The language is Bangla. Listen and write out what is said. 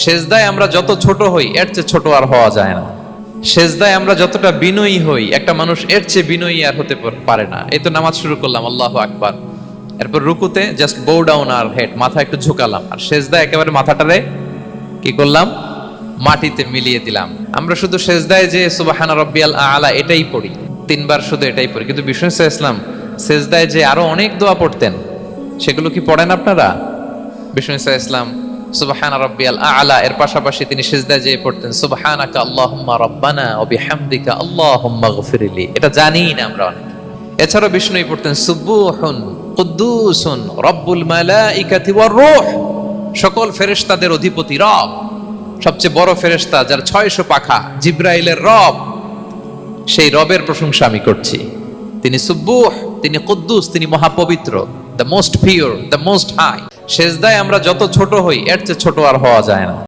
সেজদায় আমরা যত ছোট হই এর চেয়ে ছোট আর হওয়া যায় না। সেজদায় আমরা যতটা বিনয়ী হই একটা মানুষ এর চেয়ে বিনয়ী আর হতে পারে না। এই তো নামাজ শুরু করলাম, আল্লাহু আকবার, এরপর রুকুতে জাস্ট বো ডাউন আর হেড, মাথা একটু ঝুঁকালাম, আর সেজদায় একেবারে মাথাটারে কি করলাম, মাটিতে মিলিয়ে দিলাম। আমরা শুধু সেজদায় যে সুবহান রাব্বিয়াল আলা এটাই পড়ি, 3 বার শুধু এটাই পড়ি, কিন্তু বিষ্ণু ইসলাম সেজদায় যে আরো অনেক দোয়া পড়তেন সেগুলো কি পড়েন আপনারা? বিষ্ণু ইসলাম সুবহান রাব্বিয়াল আলা এর পাশাপাশি তিনি সিজদায় যেয়ে পড়তেন সুবহানাকা আল্লাহুম্মা রাব্বানা ওয়া বিহামদিকা আল্লাহুম্মা গফিরলি, এটা জানি না আমরা অনেক। এছাড়াও বিষ্ণুই পড়তেন সুবহুন কুদ্দুসুন রব্বুল মালাইকাতি ওয়ার রূহ, সকল ফেরেশতাদের অধিপতি রব, সবচেয়ে বড় ফেরেশতা যার 600 পাখা, জিবরাইলের রব, সেই রবের প্রশংসা আমি করছি। তিনি সুবুহ, তিনি কুদ্দুস, তিনি মহাপবিত্র, the most pure, the most high. সেজদায় আমরা যত ছোট হই এর চেয়ে ছোট আর হওয়া যায় না।